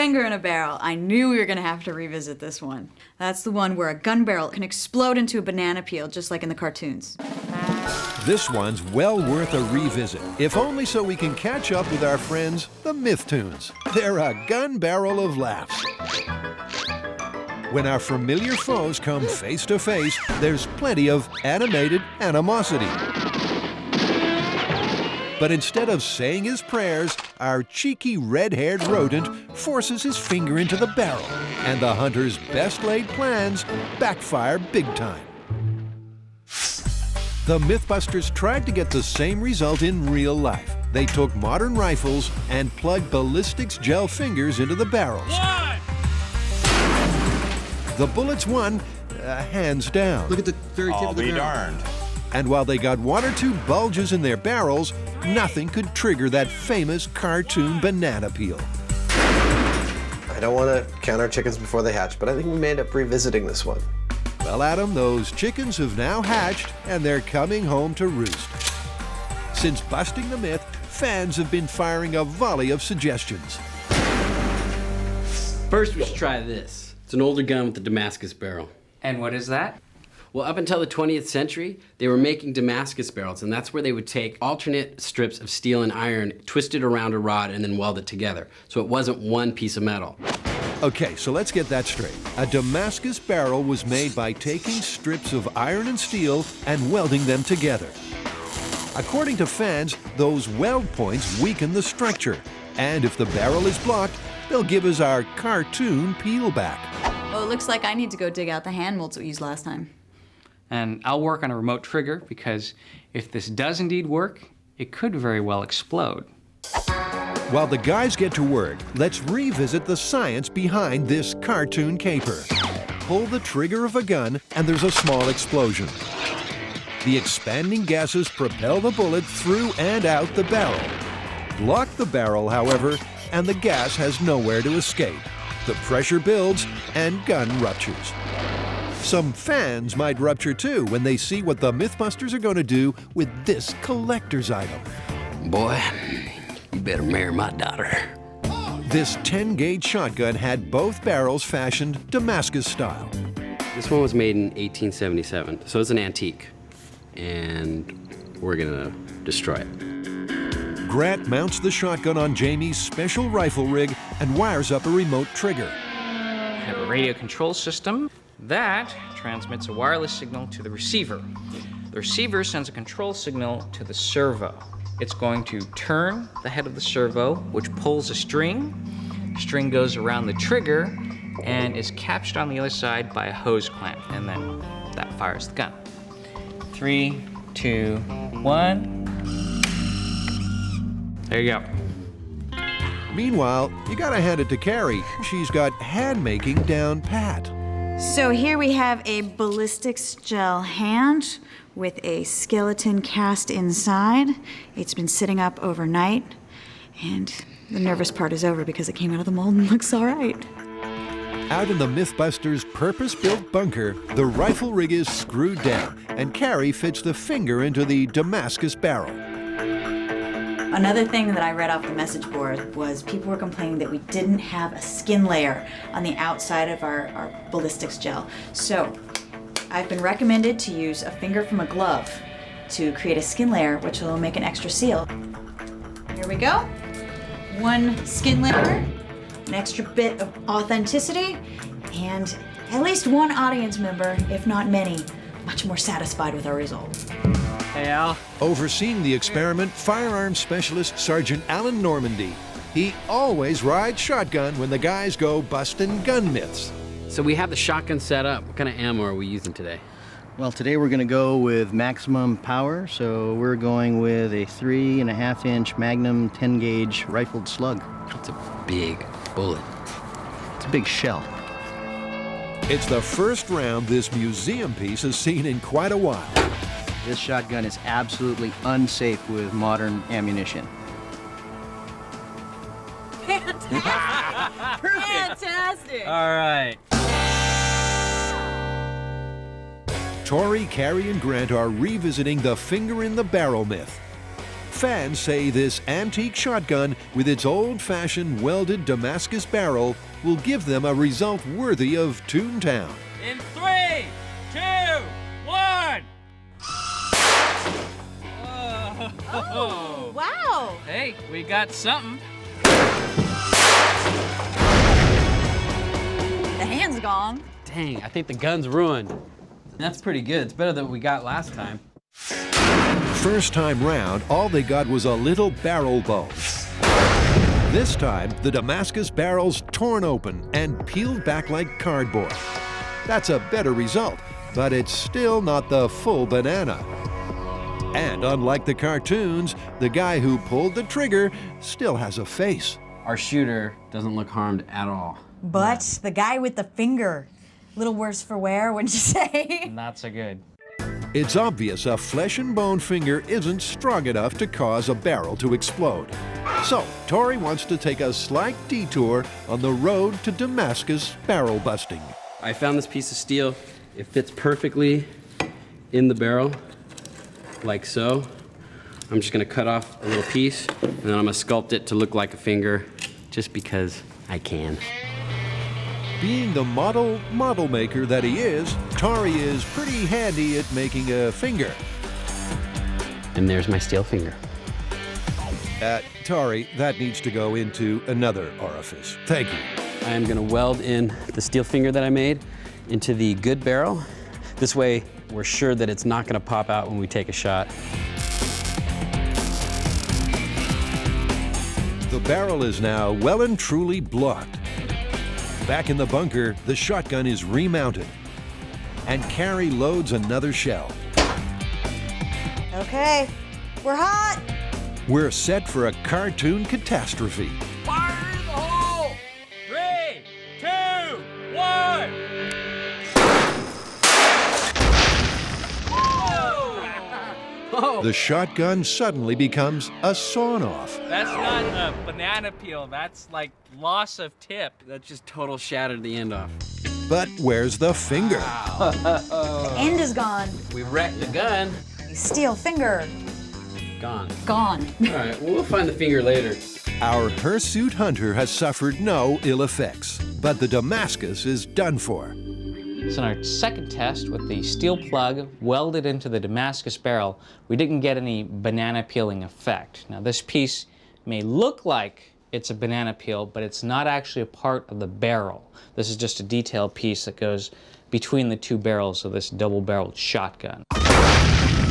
finger in a barrel. I knew we were gonna have to revisit this one. That's the one where a gun barrel can explode into a banana peel, just like in the cartoons. This one's well worth a revisit, if only so we can catch up with our friends, the Mythtoons. They're a gun barrel of laughs. When our familiar foes come face to face, there's plenty of animated animosity. But instead of saying his prayers, our cheeky red-haired rodent forces his finger into the barrel, and the hunter's best-laid plans backfire big time. The MythBusters tried to get the same result in real life. They took modern rifles and plugged ballistics gel fingers into the barrels. One! The bullets won, hands down. Look at the very tip of the barrel. I'll be darned. And while they got one or two bulges in their barrels, nothing could trigger that famous cartoon banana peel. I don't want to count our chickens before they hatch, but I think we may end up revisiting this one. Well, Adam, those chickens have now hatched, and they're coming home to roost. Since busting the myth, fans have been firing a volley of suggestions. First, we should try this. It's an older gun with a Damascus barrel. And what is that? Well, up until the 20th century, they were making Damascus barrels, and that's where they would take alternate strips of steel and iron, twist it around a rod, and then weld it together. So it wasn't one piece of metal. Okay, so let's get that straight. A Damascus barrel was made by taking strips of iron and steel and welding them together. According to fans, those weld points weaken the structure, and if the barrel is blocked, they'll give us our cartoon peel back. Well, it looks like I need to go dig out the hand molds we used last time. And I'll work on a remote trigger because if this does indeed work, it could very well explode. While the guys get to work, let's revisit the science behind this cartoon caper. Pull the trigger of a gun and there's a small explosion. The expanding gases propel the bullet through and out the barrel. Block the barrel, however, and the gas has nowhere to escape. The pressure builds and gun ruptures. Some fans might rupture too when they see what the MythBusters are going to do with this collector's item. Boy, you better marry my daughter. This 10-gauge shotgun had both barrels fashioned Damascus style. This one was made in 1877, so it's an antique. And we're gonna destroy it. Grant mounts the shotgun on Jamie's special rifle rig and wires up a remote trigger. I have a radio control system. That transmits a wireless signal to the receiver. The receiver sends a control signal to the servo. It's going to turn the head of the servo, which pulls a string. The string goes around the trigger and is captured on the other side by a hose clamp, and then that fires the gun. 3, 2, 1. There you go. Meanwhile, you gotta hand it to Carrie. She's got hand making down pat. So here we have a ballistics gel hand with a skeleton cast inside. It's been sitting up overnight, and the nervous part is over because it came out of the mold and looks all right. Out in the MythBusters' purpose-built bunker, the rifle rig is screwed down, and Carrie fits the finger into the Damascus barrel. Another thing that I read off the message board was people were complaining that we didn't have a skin layer on the outside of our ballistics gel. So I've been recommended to use a finger from a glove to create a skin layer, which will make an extra seal. Here we go. One skin layer, an extra bit of authenticity, and at least one audience member, if not many, much more satisfied with our result. Hey, Al. Overseeing the experiment, firearms specialist Sergeant Alan Normandy. He always rides shotgun when the guys go busting gun myths. So we have the shotgun set up. What kind of ammo are we using today? Well, today we're going to go with maximum power, so we're going with a 3.5-inch Magnum 10-gauge rifled slug. That's a big bullet. It's a big shell. It's the first round this museum piece has seen in quite a while. This shotgun is absolutely unsafe with modern ammunition. Fantastic! All right. Tori, Carrie, and Grant are revisiting the finger in the barrel myth. Fans say this antique shotgun with its old-fashioned welded Damascus barrel will give them a result worthy of Toontown. In 3, 2, 1. Oh, wow! Hey, we got something. The hand's gone. Dang, I think the gun's ruined. That's pretty good. It's better than we got last time. First time round, all they got was a little barrel bulge. This time, the Damascus barrel's torn open and peeled back like cardboard. That's a better result, but it's still not the full banana. And unlike the cartoons, the guy who pulled the trigger still has a face. Our shooter doesn't look harmed at all. But the guy with the finger, little worse for wear, wouldn't you say? Not so good. It's obvious a flesh and bone finger isn't strong enough to cause a barrel to explode. So, Tori wants to take a slight detour on the road to Damascus barrel busting. I found this piece of steel. It fits perfectly in the barrel, like so. I'm just gonna cut off a little piece, and then I'm gonna sculpt it to look like a finger, just because I can. Being the model maker that he is, Tori is pretty handy at making a finger. And there's my steel finger. Tori, that needs to go into another orifice. Thank you. I am gonna weld in the steel finger that I made into the good barrel. This way, we're sure that it's not gonna pop out when we take a shot. The barrel is now well and truly blocked. Back in the bunker, the shotgun is remounted. And Carrie loads another shell. Okay, we're hot. We're set for a cartoon catastrophe. Fire in the hole! 3, 2, 1. Oh! The shotgun suddenly becomes a sawn-off. That's not a banana peel. That's like loss of tip. That just total shattered the end off. But where's the finger? The end is gone. We wrecked the gun. Steel finger, Gone. gone. All right, well, we'll find the finger later. Our hirsute hunter has suffered no ill effects, but the Damascus is done for. So in our second test with the steel plug welded into the Damascus barrel, we didn't get any banana peeling effect. Now this piece may look like it's a banana peel, but it's not actually a part of the barrel. This is just a detail piece that goes between the two barrels of this double-barreled shotgun.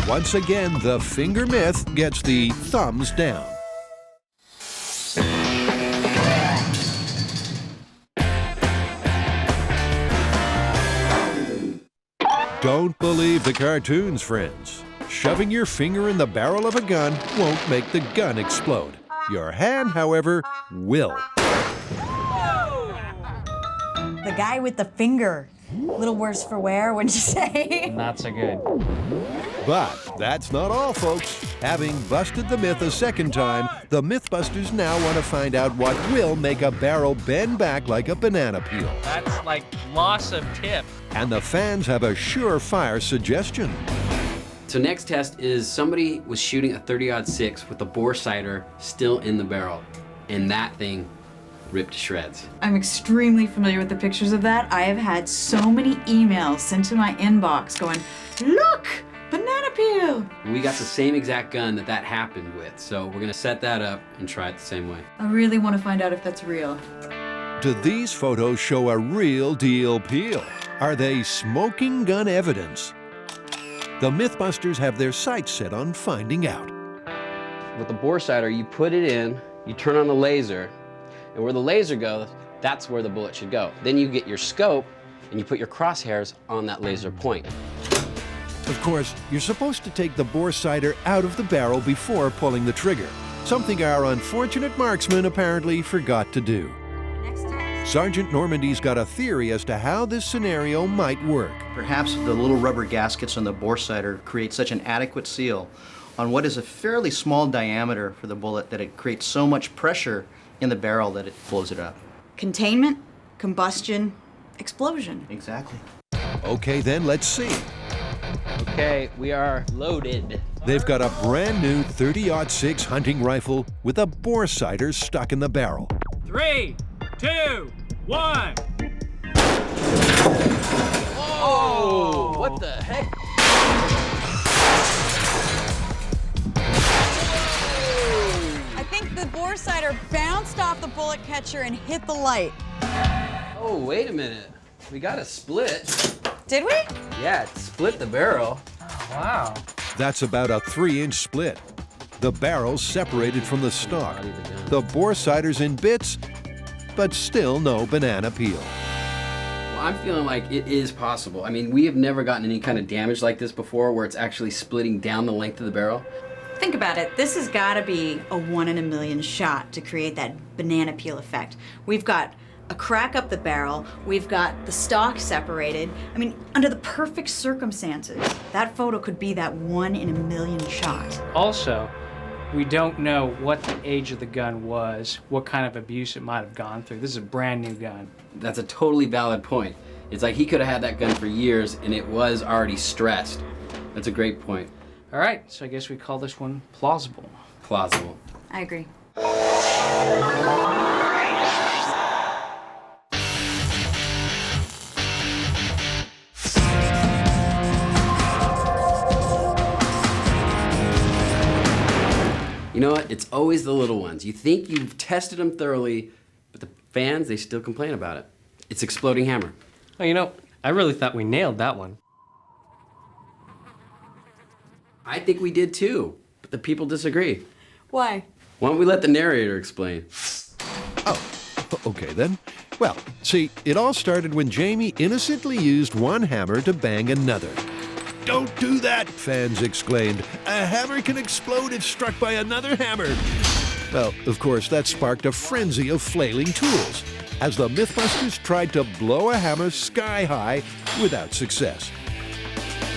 Once again, the finger myth gets the thumbs down. Don't believe the cartoons, friends. Shoving your finger in the barrel of a gun won't make the gun explode. Your hand, however, will. The guy with the finger, little worse for wear, wouldn't you say? Not so good. But that's not all, folks. Having busted the myth a second time, the MythBusters now want to find out what will make a barrel bend back like a banana peel. That's like loss of tip. And the fans have a surefire suggestion. So next test is somebody was shooting a 30-06 with the Boresider still in the barrel, and that thing ripped to shreds. I'm extremely familiar with the pictures of that. I have had so many emails sent to my inbox going, look, banana peel. We got the same exact gun that happened with, so we're gonna set that up and try it the same way. I really want to find out if that's real. Do these photos show a real deal peel? Are they smoking gun evidence? The MythBusters have their sights set on finding out. With the Boresider, you put it in, you turn on the laser, and where the laser goes, that's where the bullet should go. Then you get your scope, and you put your crosshairs on that laser point. Of course, you're supposed to take the Boresider out of the barrel before pulling the trigger, something our unfortunate marksman apparently forgot to do. Sergeant Normandy's got a theory as to how this scenario might work. Perhaps the little rubber gaskets on the Boresider create such an adequate seal on what is a fairly small diameter for the bullet that it creates so much pressure in the barrel that it blows it up. Containment, combustion, explosion. Exactly. Okay, then let's see. Okay, we are loaded. They've got a brand new 30-06 hunting rifle with a Boresider stuck in the barrel. 3, 2, 1. Oh, what the heck? I think the Boresider bounced off the bullet catcher and hit the light. Oh, wait a minute. We got a split. Did we? Yeah, it split the barrel. Wow. That's about a 3-inch split. The barrel's separated from the stock. The Boresider's in bits, but still no banana peel. Well, I'm feeling like it is possible. I mean, we have never gotten any kind of damage like this before where it's actually splitting down the length of the barrel. Think about it. This has got to be a 1 in a million shot to create that banana peel effect. We've got a crack up the barrel. We've got the stock separated. I mean, under the perfect circumstances, that photo could be that 1 in a million shot. Also, we don't know what the age of the gun was, what kind of abuse it might have gone through. This is a brand new gun. That's a totally valid point. It's like he could have had that gun for years and it was already stressed. That's a great point. All right, so I guess we call this one plausible. Plausible. I agree. You know what? It's always the little ones. You think you've tested them thoroughly, but the fans, they still complain about it. It's exploding hammer. Oh, you know, I really thought we nailed that one. I think we did too, but the people disagree. Why? Why don't we let the narrator explain? Okay then. Well, see, it all started when Jamie innocently used one hammer to bang another. "Don't do that!" fans exclaimed. "A hammer can explode if struck by another hammer." Well, of course, that sparked a frenzy of flailing tools, as the MythBusters tried to blow a hammer sky high without success.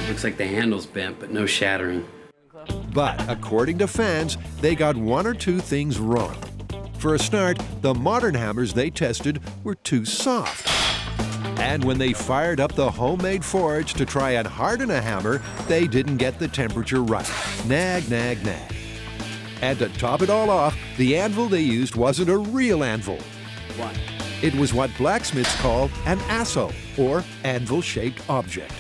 Looks like the handle's bent, but no shattering. But according to fans, they got 1 or 2 things wrong. For a start, the modern hammers they tested were too soft. And when they fired up the homemade forge to try and harden a hammer, they didn't get the temperature right. Nag, nag, nag. And to top it all off, the anvil they used wasn't a real anvil. What? It was what blacksmiths call an asso, or anvil-shaped object.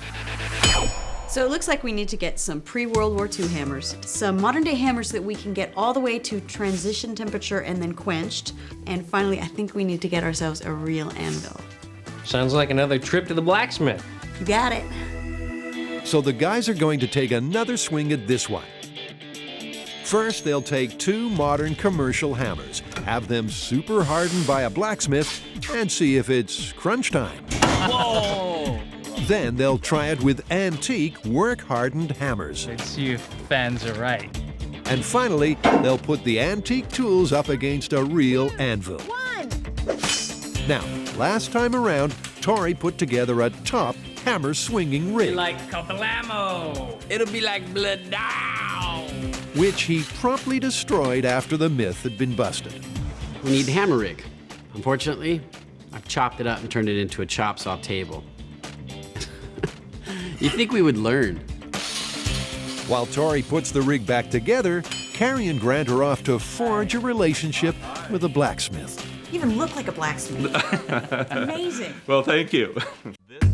So it looks like we need to get some pre-World War II hammers, some modern-day hammers that we can get all the way to transition temperature and then quenched, and finally, I think we need to get ourselves a real anvil. Sounds like another trip to the blacksmith. You got it. So the guys are going to take another swing at this one. First, they'll take 2 modern commercial hammers, have them super hardened by a blacksmith, and see if it's crunch time. Whoa! Then they'll try it with antique, work-hardened hammers. Let's see if fans are right. And finally, they'll put the antique tools up against a real anvil. Now, last time around, Tori put together a top hammer-swinging rig, Like couple ammo. It'll be like blood down. which he promptly destroyed after the myth had been busted. We need the hammer rig. Unfortunately, I've chopped it up and turned it into a chop saw table. You'd think we would learn. While Tori puts the rig back together, Carrie and Grant are off to forge a relationship with a blacksmith. You even look like a blacksmith. Amazing. Well, thank you.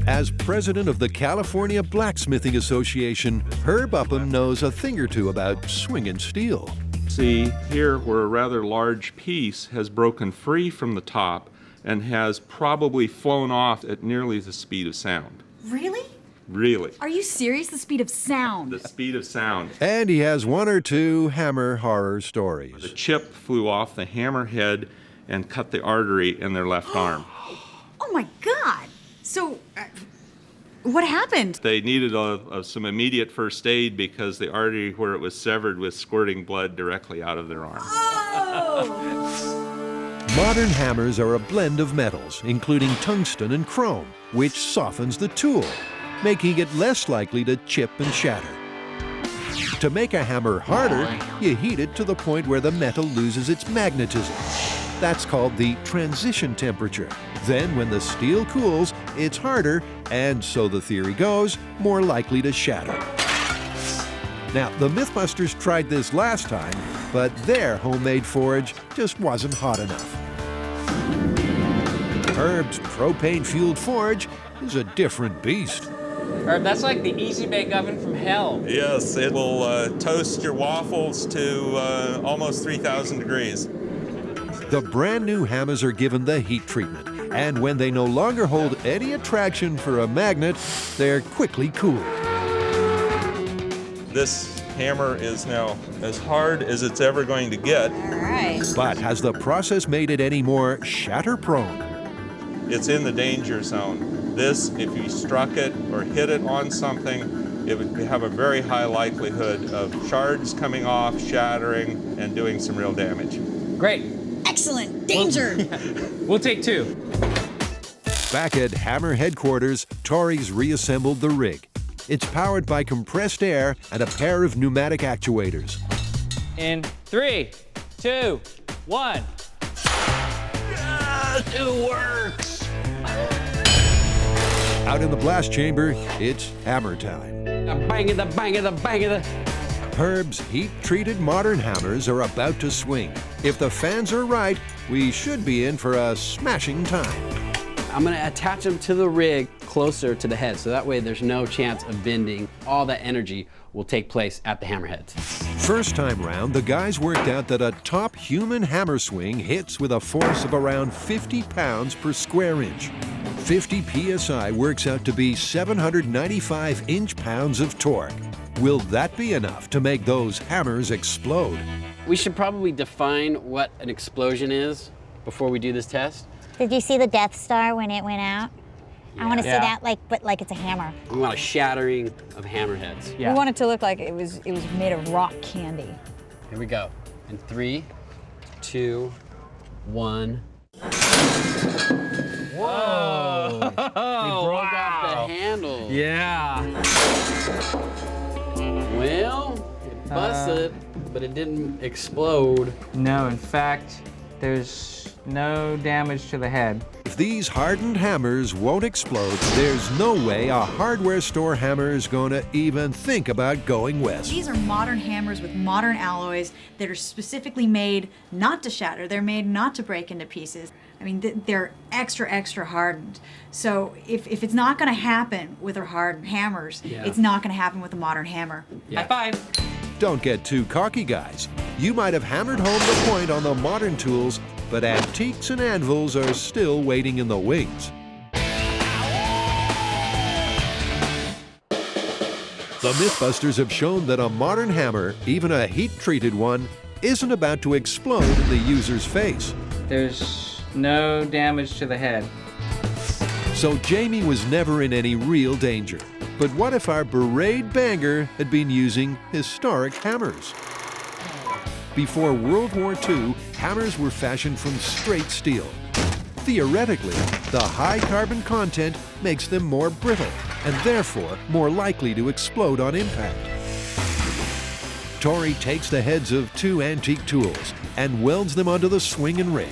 As president of the California Blacksmithing Association, Herb Upham knows a thing or two about swinging steel. See here where a rather large piece has broken free from the top and has probably flown off at nearly the speed of sound. Really? Really, Are you serious? The speed of sound. the speed of sound. And he has 1 or 2 hammer horror stories. The chip flew off the hammer head and cut the artery in their left arm. Oh my God. So, what happened? They needed some immediate first aid because the artery where it was severed was squirting blood directly out of their arm. Modern hammers are a blend of metals, including tungsten and chrome, which softens the tool, making it less likely to chip and shatter. To make a hammer harder, you heat it to the point where the metal loses its magnetism. That's called the transition temperature. Then when the steel cools, it's harder, and so the theory goes, more likely to shatter. Now, the MythBusters tried this last time, but their homemade forge just wasn't hot enough. Herb's propane-fueled forge is a different beast. Herb, that's like the easy bake oven from hell. Yes, it will toast your waffles to almost 3,000 degrees. The brand new hammers are given the heat treatment, and when they no longer hold any attraction for a magnet, they're quickly cooled. This hammer is now as hard as it's ever going to get. All right. But has the process made it any more shatter-prone? It's in the danger zone. This, if you struck it or hit it on something, it would have a very high likelihood of shards coming off, shattering, and doing some real damage. Great. Excellent. Danger. We'll take 2. Back at Hammer headquarters, Tori's reassembled the rig. It's powered by compressed air and a pair of pneumatic actuators. In 3, 2, 1. Yes, it works. Out in the blast chamber, it's hammer time. The bang of the bang of the bang of the. Herb's heat-treated modern hammers are about to swing. If the fans are right, we should be in for a smashing time. I'm gonna attach them to the rig closer to the head, so that way there's no chance of bending. All that energy will take place at the hammerheads. First time round, the guys worked out that a top human hammer swing hits with a force of around 50 pounds per square inch. 50 psi works out to be 795 inch-pounds of torque. Will that be enough to make those hammers explode? We should probably define what an explosion is before we do this test. Did you see the Death Star when it went out? I want to see that, but like it's a hammer. We want a shattering of hammerheads. We want it to look like it was made of rock candy. Here we go. In 3, 2, 1. Whoa! We broke off the handle. Yeah. Well, it busted, but it didn't explode. No, in fact, there's no damage to the head. If these hardened hammers won't explode, there's no way a hardware store hammer is going to even think about going west. These are modern hammers with modern alloys that are specifically made not to shatter. They're made not to break into pieces. I mean, they're extra hardened. So if it's not going to happen with our hardened hammers, it's not going to happen with a modern hammer. High five. Don't get too cocky, guys. You might have hammered home the point on the modern tools, but antiques and anvils are still waiting in the wings. The MythBusters have shown that a modern hammer, even a heat-treated one, isn't about to explode in the user's face. There's no damage to the head. So Jamie was never in any real danger. But what if our Boresider banger had been using historic hammers? Before World War II, hammers were fashioned from straight steel. Theoretically, the high carbon content makes them more brittle and therefore more likely to explode on impact. Tori takes the heads of 2 antique tools and welds them onto the swing and rig.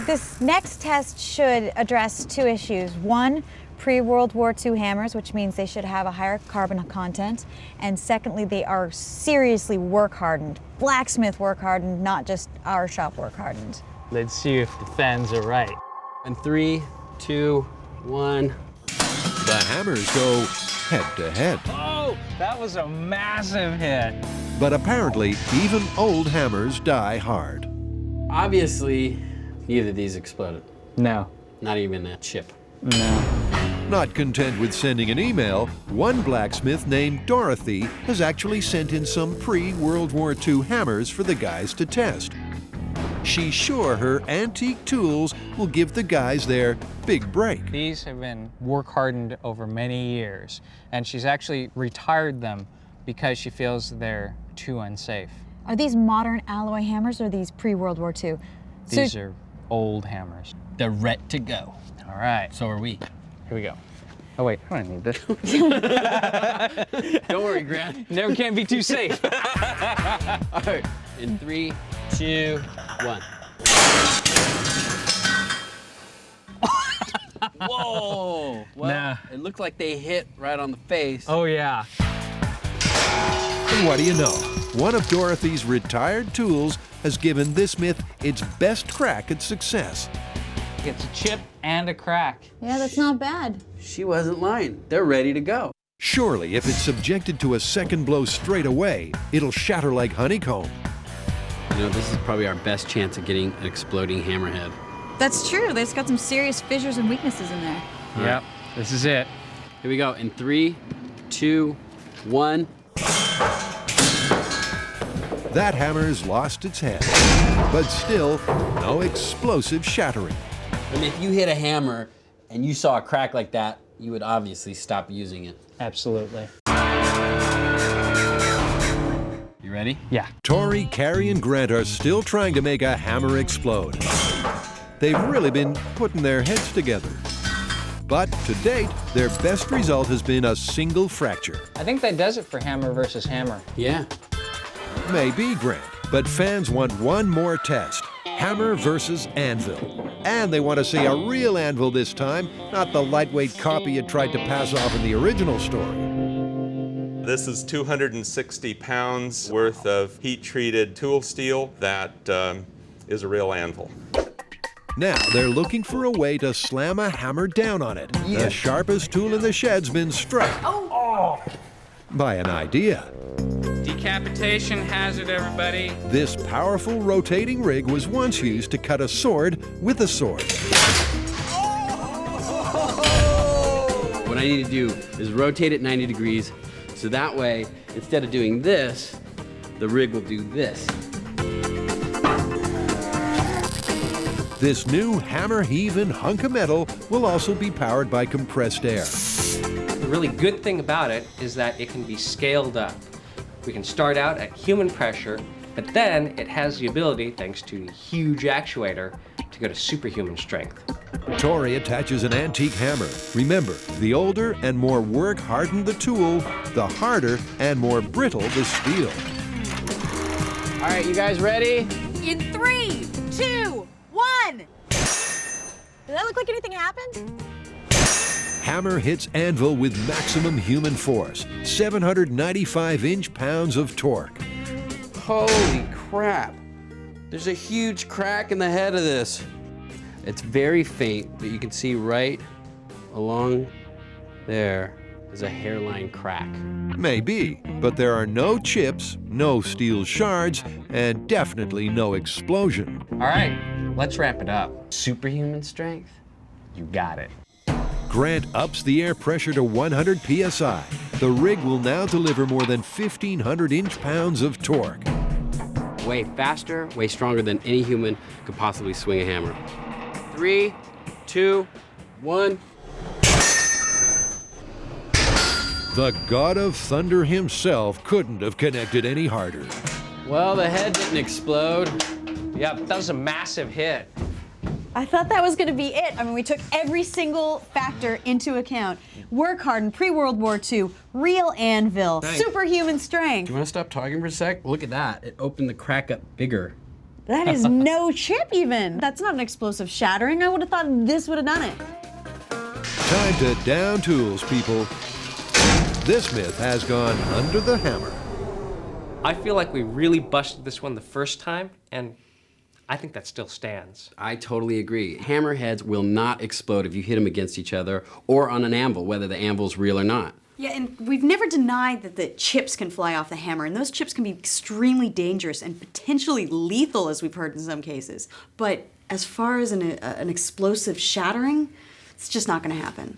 This next test should address 2 issues. One, pre-World War II hammers, which means they should have a higher carbon content. And secondly, they are seriously work hardened. Blacksmith work hardened, not just our shop work hardened. Let's see if the fans are right. In 3, 2, 1. The hammers go head to head. Oh, that was a massive hit. But apparently, even old hammers die hard. Obviously, neither of these exploded. No. Not even a chip. No. Not content with sending an email, one blacksmith named Dorothy has actually sent in some pre-World War II hammers for the guys to test. She's sure her antique tools will give the guys their big break. These have been work hardened over many years, and she's actually retired them because she feels they're too unsafe. Are these modern alloy hammers or these pre-World War II? These are old hammers. They're ready to go. All right. So are we. Here we go. Oh wait, I don't need this. Don't worry, Grant. Never can be too safe. All right. In 3, 2, 1. Whoa! Well, Nah. it looked like they hit right on the face. Oh yeah. And what do you know? One of Dorothy's retired tools has given this myth its best crack at success. It's a chip and a crack. Yeah, that's not bad. She wasn't lying. They're ready to go. Surely, if it's subjected to a second blow straight away, it'll shatter like honeycomb. You know, this is probably our best chance of getting an exploding hammerhead. That's true. There's got some serious fissures and weaknesses in there. Yep, this is it. Here we go. In 3, 2, 1. That hammer's lost its head, but still, no explosive shattering. I mean, if you hit a hammer and you saw a crack like that, you would obviously stop using it. Absolutely. You ready? Yeah. Tori, Carrie, and Grant are still trying to make a hammer explode. They've really been putting their heads together. But to date, their best result has been a single fracture. I think that does it for hammer versus hammer. Yeah. Maybe, Grant, but fans want one more test. Hammer versus anvil. And they want to see a real anvil this time, not the lightweight copy you tried to pass off in the original story. This is 260 pounds worth of heat-treated tool steel that is a real anvil. Now they're looking for a way to slam a hammer down on it. The sharpest tool in the shed's been struck by an idea. Decapitation hazard, everybody. This powerful rotating rig was once used to cut a sword with a sword. What I need to do is rotate it 90 degrees, so that way, instead of doing this, the rig will do this. This new hammer-heaving hunk of metal will also be powered by compressed air. The really good thing about it is that it can be scaled up. We can start out at human pressure, but then it has the ability, thanks to the huge actuator, to go to superhuman strength. Tori attaches an antique hammer. Remember, the older and more work-hardened the tool, the harder and more brittle the steel. All right, you guys ready? In 3, 2, 1. Does that look like anything happened? Hammer hits anvil with maximum human force, 795 inch-pounds of torque. Holy crap. There's a huge crack in the head of this. It's very faint, but you can see right along there is a hairline crack. Maybe, but there are no chips, no steel shards, and definitely no explosion. All right, let's wrap it up. Superhuman strength? You got it. Grant ups the air pressure to 100 psi. The rig will now deliver more than 1,500 inch-pounds of torque. Way faster, way stronger than any human could possibly swing a hammer. 3, 2, 1. The god of thunder himself couldn't have connected any harder. Well, the head didn't explode. Yep, that was a massive hit. I thought that was going to be it. I mean, we took every single factor into account. Work hardened, pre-World War II, real anvil, superhuman strength. Do you want to stop talking for a sec? Look at that. It opened the crack up bigger. That is no chip even. That's not an explosive shattering. I would have thought this would have done it. Time to down tools, people. This myth has gone under the hammer. I feel like we really busted this one the first time, and I think that still stands. I totally agree. Hammerheads will not explode if you hit them against each other or on an anvil, whether the anvil's real or not. Yeah, and we've never denied that the chips can fly off the hammer, and those chips can be extremely dangerous and potentially lethal, as we've heard in some cases. But as far as an explosive shattering, it's just not going to happen.